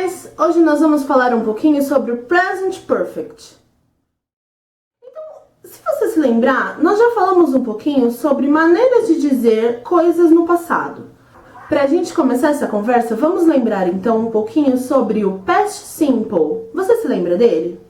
guys! Hoje nós vamos falar um pouquinho sobre o Present Perfect. Então, se você se lembrar, nós já falamos um pouquinho sobre maneiras de dizer coisas no passado. Pra gente começar essa conversa, vamos lembrar então um pouquinho sobre o Past Simple. Você se lembra dele?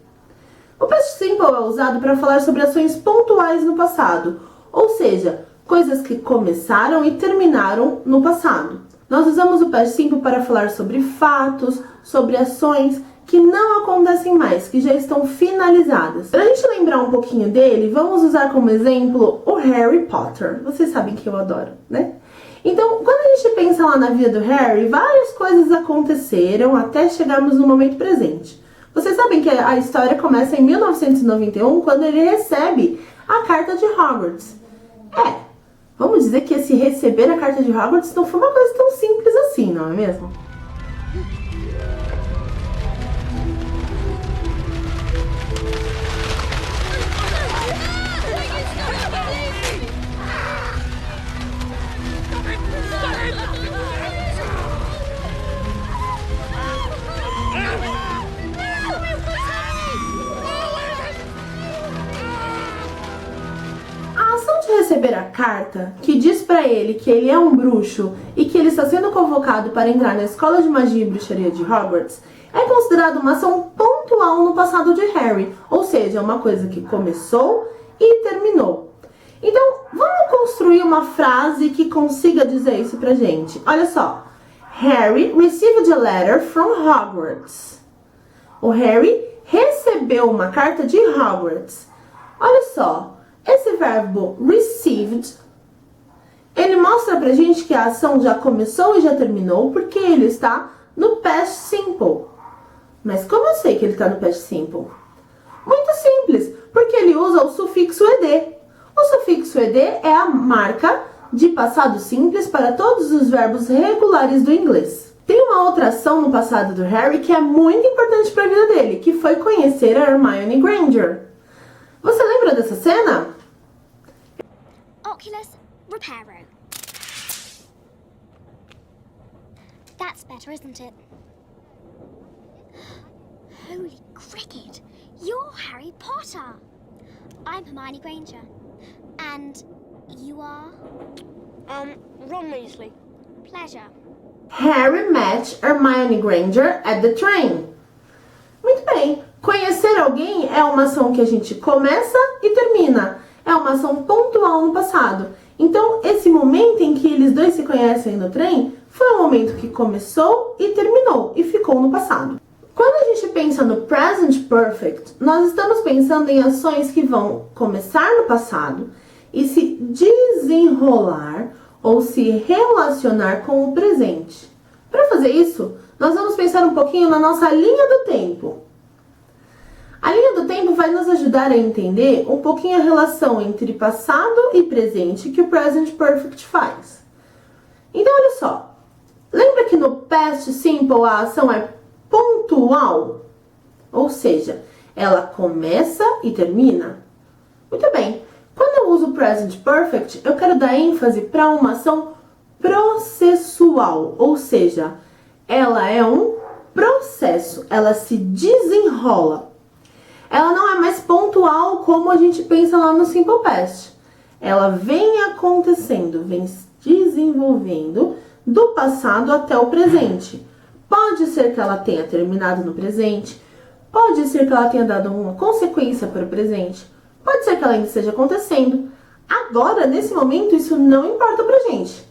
O Past Simple é usado para falar sobre ações pontuais no passado, ou seja, coisas que começaram e terminaram no passado. Nós usamos o Past Simple para falar sobre fatos, sobre ações que não acontecem mais, que já estão finalizadas. Para a gente lembrar um pouquinho dele, vamos usar como exemplo o Harry Potter. Vocês sabem que eu adoro, né? Então, quando a gente pensa lá na vida do Harry, várias coisas aconteceram até chegarmos no momento presente. Vocês sabem que a história começa em 1991, quando ele recebe a carta de Hogwarts. Vamos dizer que esse receber a carta de Hogwarts não foi uma coisa tão simples assim, não é mesmo? Receber a carta que diz pra ele que ele é um bruxo e que ele está sendo convocado para entrar na escola de magia e bruxaria de Hogwarts é considerado uma ação pontual no passado de Harry, ou seja, uma coisa que começou e terminou. Então, vamos construir uma frase que consiga dizer isso pra gente. Olha só. Harry received a letter from Hogwarts. O Harry recebeu uma carta de Hogwarts. Olha só. Esse verbo received, ele mostra pra gente que a ação já começou e já terminou porque ele está no past simple. Mas como eu sei que ele está no past simple? Muito simples, porque ele usa o sufixo ed. O sufixo ed é a marca de passado simples para todos os verbos regulares do inglês. Tem uma outra ação no passado do Harry que é muito importante para a vida dele, que foi conhecer a Hermione Granger. Você lembra dessa cena? Oculus Reparo. That's better, isn't it? Holy cricket! You're Harry Potter! I'm Hermione Granger. And you are? Ron Weasley. Pleasure. Harry met Hermione Granger at the train. Muito bem. Conhecer alguém é uma ação que a gente começa e termina. É uma ação pontual no passado. Então, esse momento em que eles dois se conhecem no trem foi um momento que começou e terminou e ficou no passado. Quando a gente pensa no Present Perfect, nós estamos pensando em ações que vão começar no passado e se desenrolar ou se relacionar com o presente. Para fazer isso, nós vamos pensar um pouquinho na nossa linha do tempo. A linha do tempo vai nos ajudar a entender um pouquinho a relação entre passado e presente que o Present Perfect faz. Então, olha só. Lembra que no Past Simple a ação é pontual? Ou seja, ela começa e termina? Muito bem. Quando eu uso o Present Perfect, eu quero dar ênfase para uma ação processual. Ou seja, ela é um processo. Ela se desenrola. Ela não é mais pontual como a gente pensa lá no Simple Past. Ela vem acontecendo, vem se desenvolvendo do passado até o presente. Pode ser que ela tenha terminado no presente, pode ser que ela tenha dado uma consequência para o presente, pode ser que ela ainda esteja acontecendo. Agora, nesse momento, isso não importa pra gente.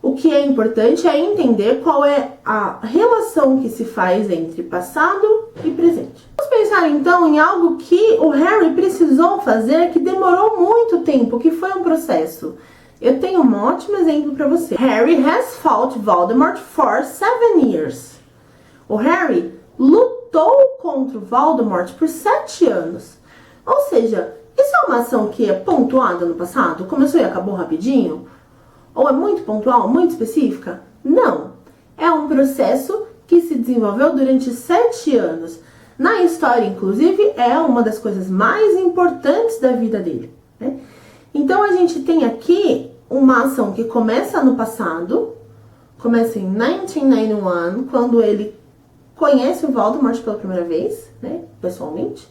O que é importante é entender qual é a relação que se faz entre passado e presente. Vamos pensar então em algo que o Harry precisou fazer que demorou muito tempo, que foi um processo. Eu tenho um ótimo exemplo para você. Harry has fought Voldemort for 7 years. O Harry lutou contra o Voldemort por 7 anos. Ou seja, isso é uma ação que é pontuada no passado? Começou e acabou rapidinho? Ou é muito pontual, muito específica? Não. É um processo que se desenvolveu durante 7 anos. Na história, inclusive, é uma das coisas mais importantes da vida dele, né? Então, a gente tem aqui uma ação que começa no passado, começa em 1991, quando ele conhece o Voldemort pela primeira vez, né, pessoalmente,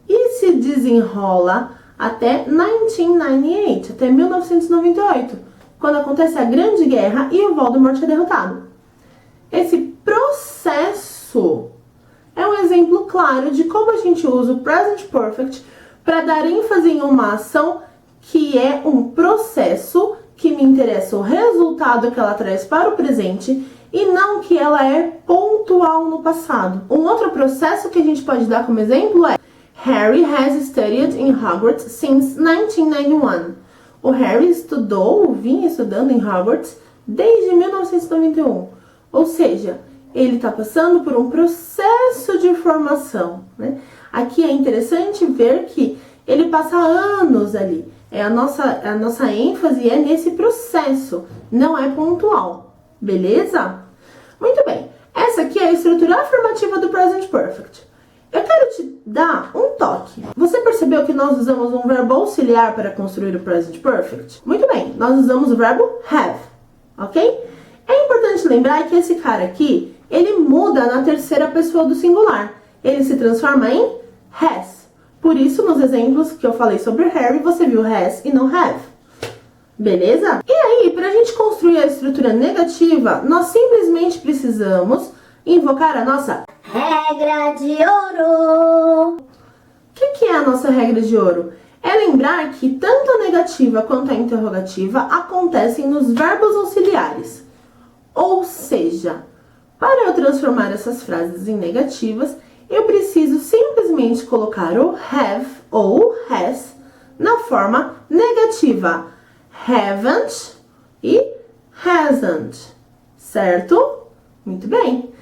e se desenrola até 1998, até 1998, quando acontece a Grande Guerra e o Voldemort é derrotado. Esse processo é um exemplo claro de como a gente usa o Present Perfect para dar ênfase em uma ação que é um processo que me interessa o resultado que ela traz para o presente e não que ela é pontual no passado. Um outro processo que a gente pode dar como exemplo é Harry has studied in Hogwarts since 1991. O Harry vinha estudando em Hogwarts desde 1991. Ou seja, ele está passando por um processo de formação, né? Aqui é interessante ver que ele passa anos ali. A nossa ênfase é nesse processo, não é pontual. Beleza? Muito bem. Essa aqui é a estrutura afirmativa do Present Perfect. Eu quero te dar um toque. Você percebeu que nós usamos um verbo auxiliar para construir o Present Perfect? Muito bem. Nós usamos o verbo have, ok? É importante lembrar que esse cara aqui, ele muda na terceira pessoa do singular. Ele se transforma em has. Por isso, nos exemplos que eu falei sobre o Harry, você viu has e não have. Beleza? E aí, para a gente construir a estrutura negativa, nós simplesmente precisamos invocar a nossa regra de ouro. O que é a nossa regra de ouro? É lembrar que tanto a negativa quanto a interrogativa acontecem nos verbos auxiliares. Ou seja, para eu transformar essas frases em negativas, eu preciso simplesmente colocar o have ou has na forma negativa. Haven't e hasn't, certo? Muito bem.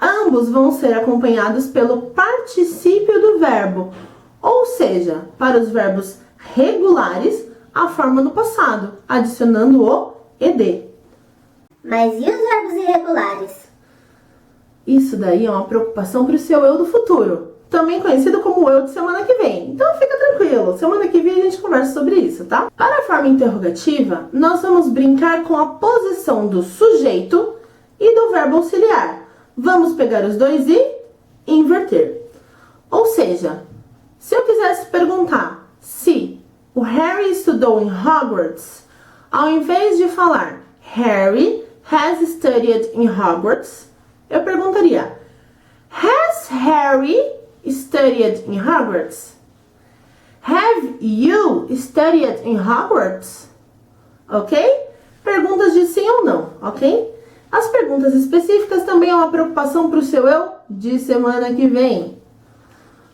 Ambos vão ser acompanhados pelo particípio do verbo, ou seja, para os verbos regulares, a forma no passado, adicionando o ed. Mas e os verbos irregulares? Isso daí é uma preocupação para o seu eu do futuro, também conhecido como eu de semana que vem. Então fica tranquilo, semana que vem a gente conversa sobre isso, tá? Para a forma interrogativa, nós vamos brincar com a posição do sujeito e do verbo auxiliar. Vamos pegar os dois e inverter. Ou seja, se eu quisesse perguntar se o Harry estudou em Hogwarts, ao invés de falar Harry has studied in Hogwarts, eu perguntaria Has Harry studied in Hogwarts? Have you studied in Hogwarts? Ok? Perguntas de sim ou não, ok? As perguntas específicas também é uma preocupação para o seu eu de semana que vem.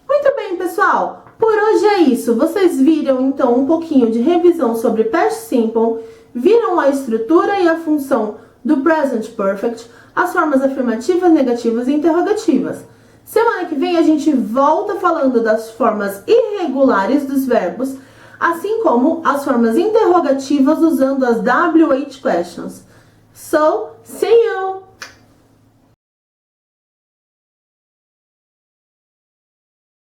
Muito bem, pessoal. Por hoje é isso. Vocês viram, então, um pouquinho de revisão sobre Past Simple, viram a estrutura e a função do Present Perfect, as formas afirmativas, negativas e interrogativas. Semana que vem a gente volta falando das formas irregulares dos verbos, assim como as formas interrogativas usando as WH questions. So, see you!